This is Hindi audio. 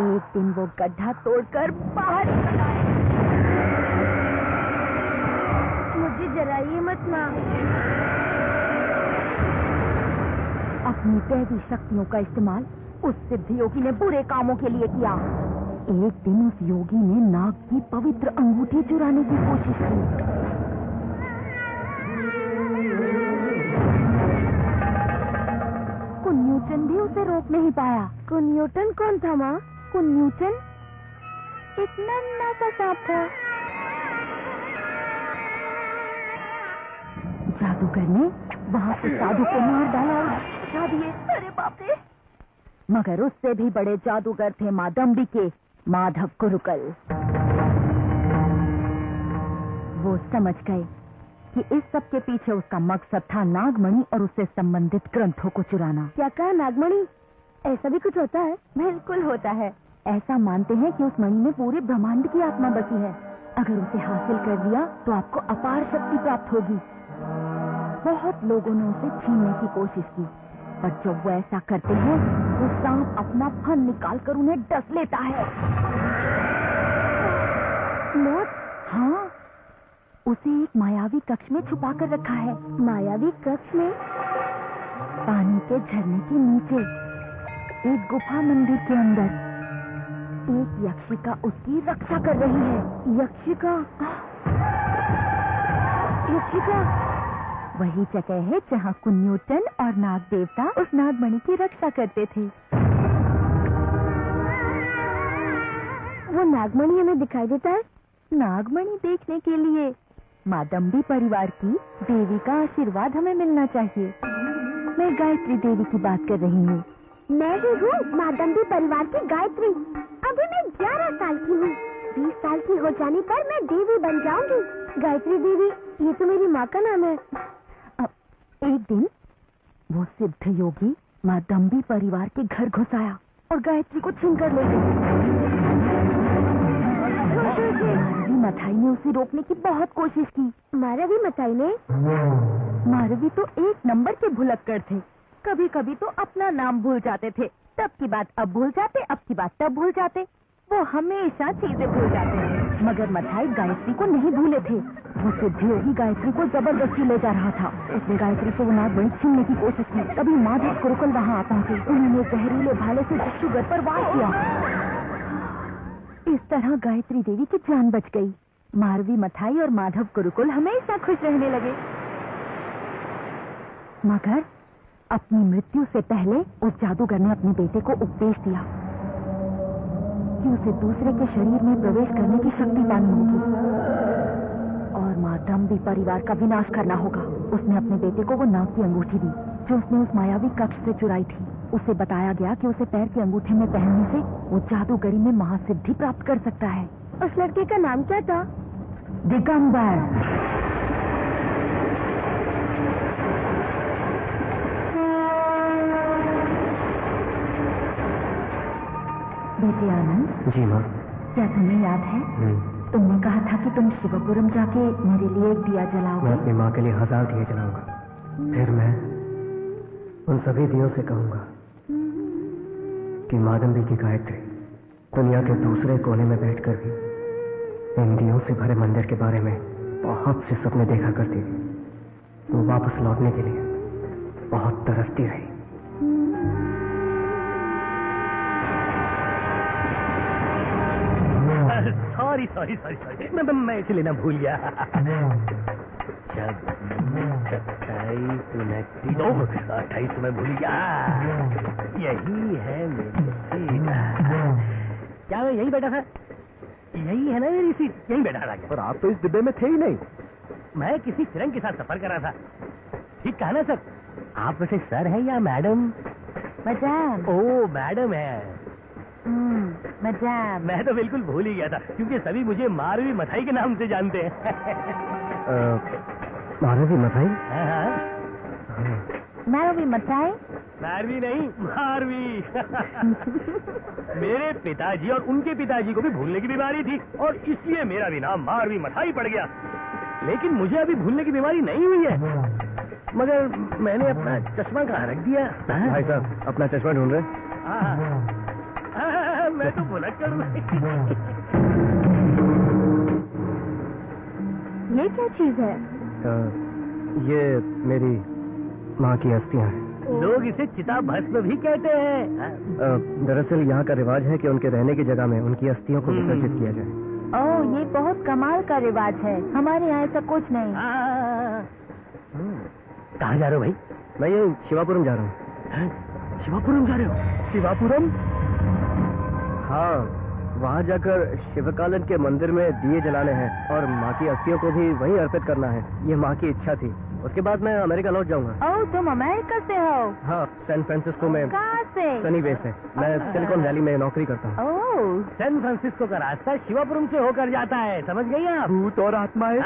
एक दिन वो गड्ढा तोड़कर बाहर निकल आए। मुझे जराइए मत माँ। अपनी दैवी शक्तियों का इस्तेमाल उस सिद्ध योगी ने बुरे कामों के लिए किया। एक दिन उस योगी ने नाग की पवित्र अंगूठी चुराने की कोशिश की। कुन्यूटन भी उसे रोक नहीं पाया। कुन्यूटन कौन था माँ? कुन्यूटन एक नन्हा सा सांप था। जादूगर ने वहां से साधु को मार डाला और बचा दिए। अरे बाप रे! मगर उससे भी बड़े जादूगर थे मादम्बी के माधव कुरुकल। वो समझ गए कि इस सब के पीछे उसका मकसद था नागमणि और उससे संबंधित ग्रंथों को चुराना। क्या कहा नागमणि? ऐसा भी कुछ होता है? बिल्कुल होता है। ऐसा मानते हैं कि उस मणि में पूरे ब्रह्मांड की आत्मा बसी है। अगर उसे हासिल कर लिया तो आपको अपार शक्ति प्राप्त होगी। बहुत लोगों ने उसे छीनने की कोशिश की, पर जब वो ऐसा करते हैं तो सांप अपना फन निकालकर उन्हें डस लेता है। मौत? हाँ, उसे एक मायावी कक्ष में छुपा कर रखा है। मायावी कक्ष में? पानी के झरने के नीचे एक गुफा मंदिर के अंदर एक यक्षिका उसकी रक्षा कर रही है। यक्षिका? यक्षिका? वही जगह है जहाँ कुन्यूटन और नाग देवता उस नागमणि की रक्षा करते थे। वो नागमणि हमें दिखाई देता है? नागमणि देखने के लिए मादम्बी परिवार की देवी का आशीर्वाद हमें मिलना चाहिए। मैं गायत्री देवी की बात कर रही हूँ। मैं भी हूँ मादम्बी परिवार की गायत्री। अभी मैं 11 साल की हूँ। 20 साल की हो जाने पर मैं देवी बन जाऊंगी। गायत्री देवी, ये तो मेरी माँ का नाम है। एक दिन वो सिद्ध योगी मादम्बी परिवार के घर घुस आया और गायत्री को छीन कर ले गया। मारवी मथाई ने उसे रोकने की बहुत कोशिश की। मारवी मथाई ने? मारवी तो एक नंबर के भुलक्कड़ थे। कभी कभी तो अपना नाम भूल जाते थे। तब की बात अब भूल जाते, अब की बात तब भूल जाते। वो हमेशा चीजें भूल जाते हैं। मगर मथाई गायत्री को नहीं भूले थे। वो सिद्ध योगी गायत्री को जबरदस्ती ले जा रहा था। उसने गायत्री से वो नागमणि छीनने की कोशिश की। तभी माधव कुरुकल वहाँ आ पहुंचे। उन्होंने जहरीले भाले से जक्षुगर पर वार किया। इस तरह गायत्री देवी की जान बच गई। मारवी मथाई और माधव कुरुकुल हमेशा खुश रहने लगे। मगर अपनी मृत्यु से पहले उस जादूगर ने अपने बेटे को उपदेश दिया कि उसे दूसरे के शरीर में प्रवेश करने की शक्ति पानी होगी और मादम्बी परिवार का विनाश करना होगा। उसने अपने बेटे को वो नाग की अंगूठी दी जो उसने उस मायावी कक्ष से चुराई थी। उसे बताया गया कि उसे पैर के अंगूठे में पहनने से वो जादूगरी में महासिद्धि प्राप्त कर सकता है। उस लड़के का नाम क्या था? दिगंबर। बेटे आनंद। जी माँ। क्या तुम्हें याद है तुमने कहा था कि तुम शिवपुरम जाके मेरे लिए एक दिया जलाओगे? मैं अपनी माँ के लिए 1000 दिए जलाऊंगा। फिर मैं उन सभी दियों से कहूंगा कि मादम्बी की गायत्री दुनिया के दूसरे कोने में बैठकर भी इन दियों से भरे मंदिर के बारे में बहुत से सपने देखा करती थी। वो वापस लौटने के लिए बहुत तरसती रही। सॉरी मैं इसे लेना भूल गया। 28 तो मैं भूल गया। यही है मेरी सीट। क्या मैं यही बैठा था? यही है ना मेरी सीट? यही बैठा था। पर आप तो इस डिब्बे में थे ही नहीं। मैं किसी फिल्म के साथ सफर कर रहा था। ठीक कहा ना सर? आप वैसे सर है या मैडम? मैडम। ओ मैडम है। मैडम। मैं तो बिल्कुल भूल ही गया था क्योंकि सभी मुझे मारवी मथाई के नाम से जानते हैं। मारवी मथाई? मारवी मथाई? मारवी नहीं, मारवी। मेरे पिताजी और उनके पिताजी को भी भूलने की बीमारी थी और इसलिए मेरा भी नाम मारवी मथाई पड़ गया। लेकिन मुझे अभी भूलने की बीमारी नहीं हुई है। मगर मैंने अपना चश्मा कहाँ रख दिया? भाई साहब अपना चश्मा ढूंढ रहे? मैं तो भुलक करूँ। ये क्या चीज है? ये मेरी माँ की अस्थियाँ हैं। लोग इसे चिता भस्म भी कहते हैं। दरअसल यहाँ का रिवाज है कि उनके रहने की जगह में उनकी अस्थियों को विसर्जित किया जाए। ओह, ये बहुत कमाल का रिवाज है। हमारे यहाँ ऐसा कुछ नहीं। कहाँ जा रहे हो भाई? मैं ये शिवापुरम जा रहा हूँ। शिवापुरम जा रहे हो? शिवापुरम? हाँ, वहाँ जाकर शिवकालन के मंदिर में दिए जलाने हैं और माँ की अस्थियों को भी वहीं अर्पित करना है। ये माँ की इच्छा थी। उसके बाद मैं अमेरिका लौट जाऊंगा। ओह, तुम अमेरिका से हो? हाँ, सैन फ्रांसिस्को में। कहाँ से? सनी वे से। मैं सिलिकॉन वैली में नौकरी करता हूँ। ओह, सैन फ्रांसिस्को का रास्ता शिवापुरम से होकर जाता है, समझ गई आप? भूत और आत्माएं